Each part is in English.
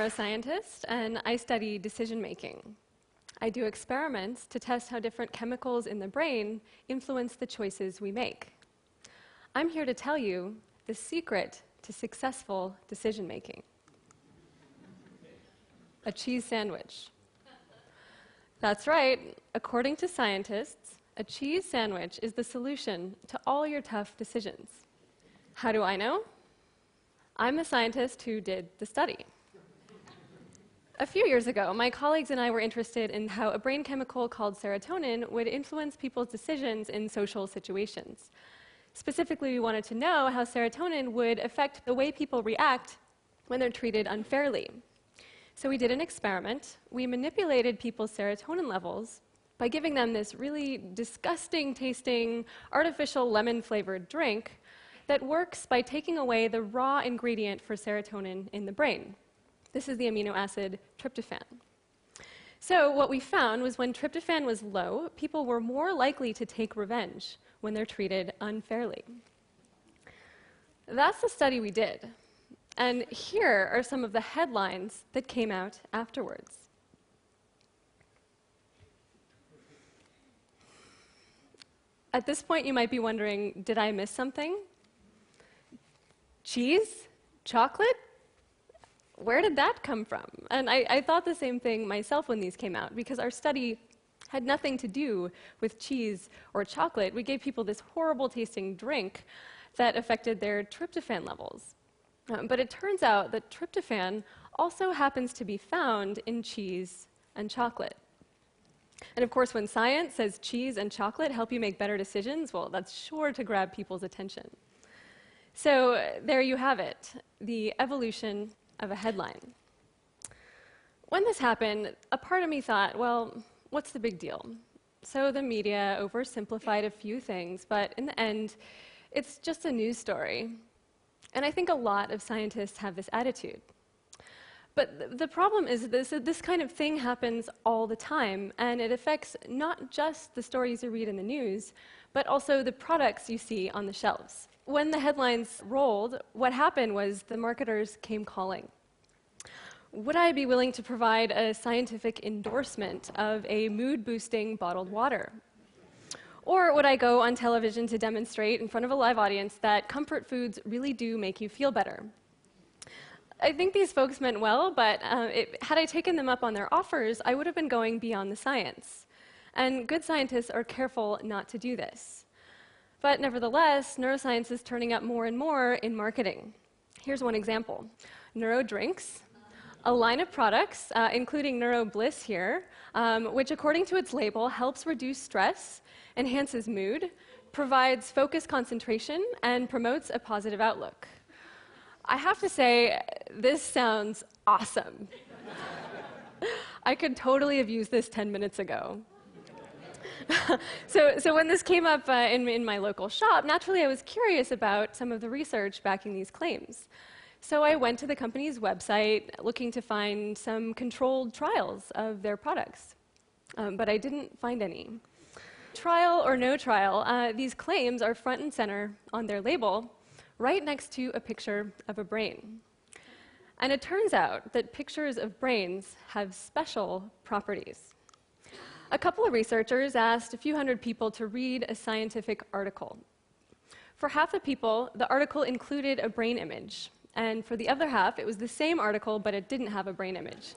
neuroscientist, and I study decision-making. I do experiments to test how different chemicals in the brain influence the choices we make. I'm here to tell you the secret to successful decision-making. A cheese sandwich. That's right. According to scientists, a cheese sandwich is the solution to all your tough decisions. How do I know? I'm the scientist who did the study. A few years ago, my colleagues and I were interested in how a brain chemical called serotonin would influence people's decisions in social situations. Specifically, we wanted to know how serotonin would affect the way people react when they're treated unfairly. So we did an experiment. We manipulated people's serotonin levels by giving them this really disgusting-tasting, artificial lemon-flavored drink that works by taking away the raw ingredient for serotonin in the brain. This is the amino acid tryptophan. So what we found was when tryptophan was low, people were more likely to take revenge when they're treated unfairly. That's the study we did. And here are some of the headlines that came out afterwards. At this point, you might be wondering, did I miss something? Cheese? Chocolate? Where did that come from? And I thought the same thing myself when these came out, because our study had nothing to do with cheese or chocolate. We gave people this horrible-tasting drink that affected their tryptophan levels. But it turns out that tryptophan also happens to be found in cheese and chocolate. And of course, when science says cheese and chocolate help you make better decisions, well, that's sure to grab people's attention. So there you have it, the evolution of a headline. When this happened, a part of me thought, well, what's the big deal? So the media oversimplified a few things, but in the end, it's just a news story. And I think a lot of scientists have this attitude. But the problem is this kind of thing happens all the time, and it affects not just the stories you read in the news, but also the products you see on the shelves. When the headlines rolled, what happened was the marketers came calling. Would I be willing to provide a scientific endorsement of a mood-boosting bottled water? Or would I go on television to demonstrate in front of a live audience that comfort foods really do make you feel better? I think these folks meant well, but had I taken them up on their offers, I would have been going beyond the science. And good scientists are careful not to do this. But nevertheless, neuroscience is turning up more and more in marketing. Here's one example. Neuro Drinks, a line of products, including Neuro Bliss here, which according to its label helps reduce stress, enhances mood, provides focused concentration, and promotes a positive outlook. I have to say, this sounds awesome. I could totally have used this 10 minutes ago. So when this came up in my local shop, naturally I was curious about some of the research backing these claims. So I went to the company's website looking to find some controlled trials of their products. But I didn't find any. Trial or no trial, these claims are front and center on their label, right next to a picture of a brain. And it turns out that pictures of brains have special properties. A couple of researchers asked a few hundred people to read a scientific article. For half the people, the article included a brain image. And for the other half, it was the same article, but it didn't have a brain image.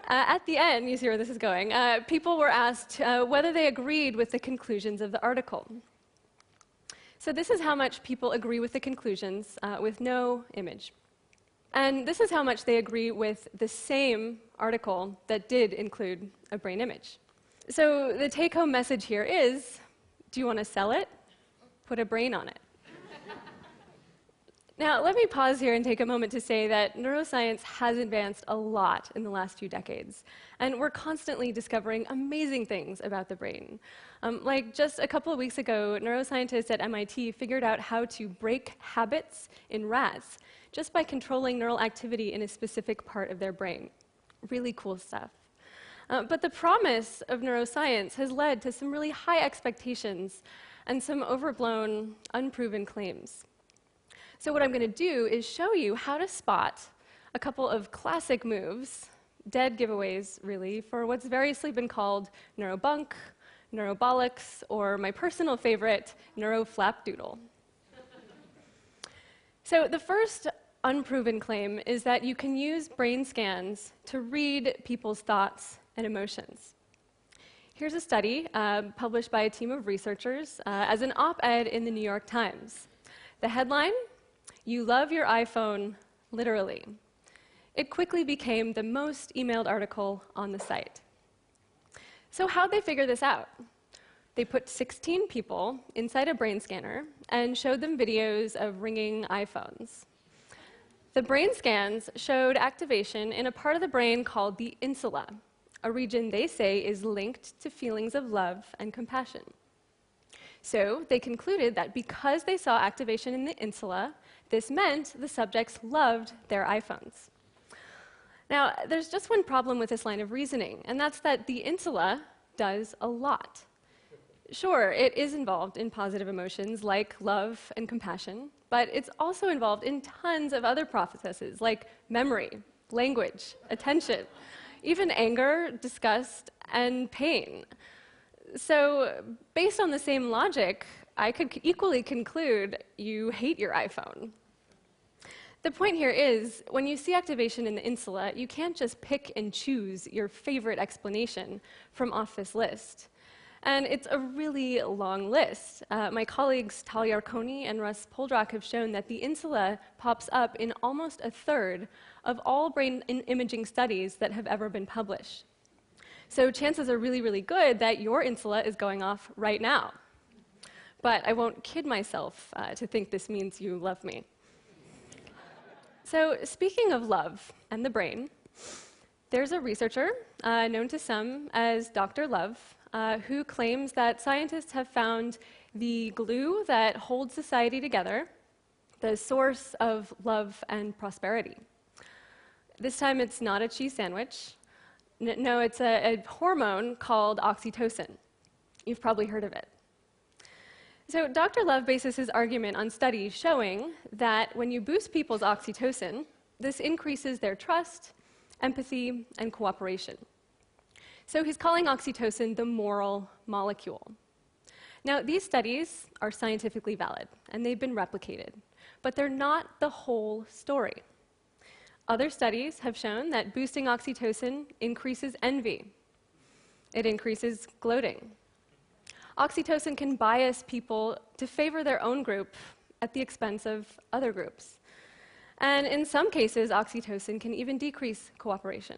At the end, you see where this is going, people were asked whether they agreed with the conclusions of the article. So this is how much people agree with the conclusions with no image. And this is how much they agree with the same article that did include a brain image. So the take-home message here is, do you want to sell it? Put a brain on it. Now, let me pause here and take a moment to say that neuroscience has advanced a lot in the last few decades, and we're constantly discovering amazing things about the brain. Like just a couple of weeks ago, neuroscientists at MIT figured out how to break habits in rats just by controlling neural activity in a specific part of their brain. Really cool stuff. But the promise of neuroscience has led to some really high expectations and some overblown, unproven claims. So what I'm going to do is show you how to spot a couple of classic moves, dead giveaways, really, for what's variously been called neurobunk, neurobolics, or my personal favorite, neuroflapdoodle. So the first unproven claim is that you can use brain scans to read people's thoughts and emotions. Here's a study published by a team of researchers as an op-ed in the New York Times. The headline, "You love your iPhone, literally." It quickly became the most emailed article on the site. So how'd they figure this out? They put 16 people inside a brain scanner and showed them videos of ringing iPhones. The brain scans showed activation in a part of the brain called the insula, a region they say is linked to feelings of love and compassion. So they concluded that because they saw activation in the insula, this meant the subjects loved their iPhones. Now, there's just one problem with this line of reasoning, and that's that the insula does a lot. Sure, it is involved in positive emotions like love and compassion, but it's also involved in tons of other processes like memory, language, attention, even anger, disgust, and pain. So, based on the same logic, I could equally conclude you hate your iPhone. The point here is, when you see activation in the insula, you can't just pick and choose your favorite explanation from off this list. And it's a really long list. My colleagues Tal Yarkoni and Russ Poldrock have shown that the insula pops up in almost a third of all brain imaging studies that have ever been published. So chances are really, really good that your insula is going off right now. But I won't kid myself to think this means you love me. So speaking of love and the brain, there's a researcher known to some as Dr. Love, who claims that scientists have found the glue that holds society together, the source of love and prosperity. This time it's not a cheese sandwich. No, it's a hormone called oxytocin. You've probably heard of it. So Dr. Love bases his argument on studies showing that when you boost people's oxytocin, this increases their trust, empathy, and cooperation. So he's calling oxytocin the moral molecule. Now, these studies are scientifically valid, and they've been replicated, but they're not the whole story. Other studies have shown that boosting oxytocin increases envy. It increases gloating. Oxytocin can bias people to favor their own group at the expense of other groups. And in some cases, oxytocin can even decrease cooperation.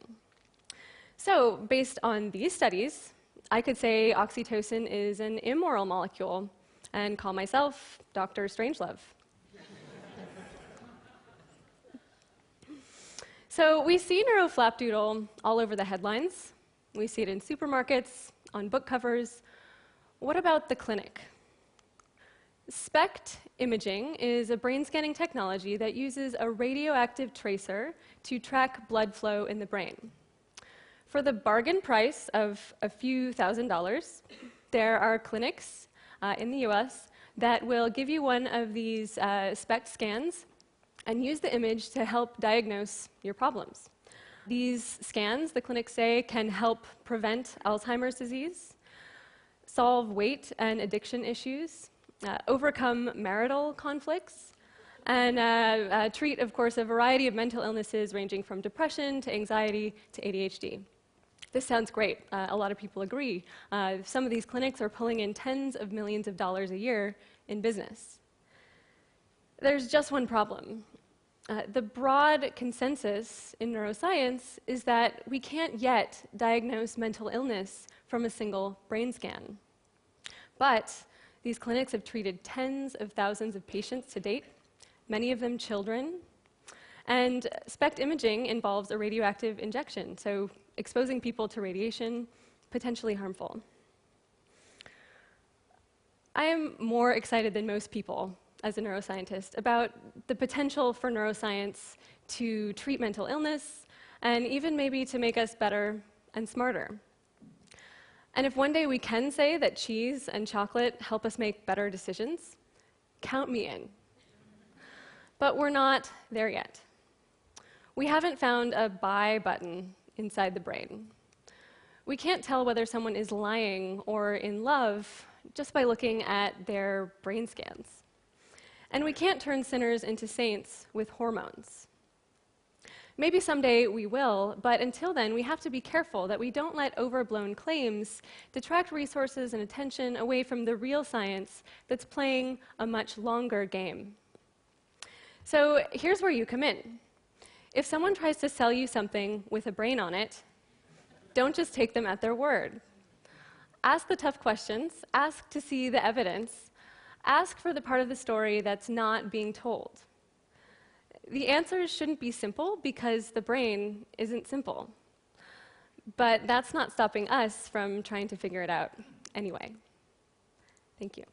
So, based on these studies, I could say oxytocin is an immoral molecule and call myself Dr. Strangelove. So we see neuroflapdoodle all over the headlines. We see it in supermarkets, on book covers. What about the clinic? SPECT imaging is a brain scanning technology that uses a radioactive tracer to track blood flow in the brain. For the bargain price of a few $1,000s, there are clinics in the US that will give you one of these SPECT scans and use the image to help diagnose your problems. These scans, the clinics say, can help prevent Alzheimer's disease, solve weight and addiction issues, overcome marital conflicts, and treat, of course, a variety of mental illnesses ranging from depression to anxiety to ADHD. This sounds great. A lot of people agree. Some of these clinics are pulling in tens of millions of dollars a year in business. There's just one problem. The broad consensus in neuroscience is that we can't yet diagnose mental illness from a single brain scan. But these clinics have treated tens of thousands of patients to date, many of them children. And SPECT imaging involves a radioactive injection, so exposing people to radiation, potentially harmful. I am more excited than most people as a neuroscientist about the potential for neuroscience to treat mental illness and even maybe to make us better and smarter. And if one day we can say that cheese and chocolate help us make better decisions, count me in. But we're not there yet. We haven't found a buy button inside the brain. We can't tell whether someone is lying or in love just by looking at their brain scans. And we can't turn sinners into saints with hormones. Maybe someday we will, but until then, we have to be careful that we don't let overblown claims detract resources and attention away from the real science that's playing a much longer game. So here's where you come in. If someone tries to sell you something with a brain on it, don't just take them at their word. Ask the tough questions, ask to see the evidence, ask for the part of the story that's not being told. The answers shouldn't be simple because the brain isn't simple. But that's not stopping us from trying to figure it out anyway. Thank you.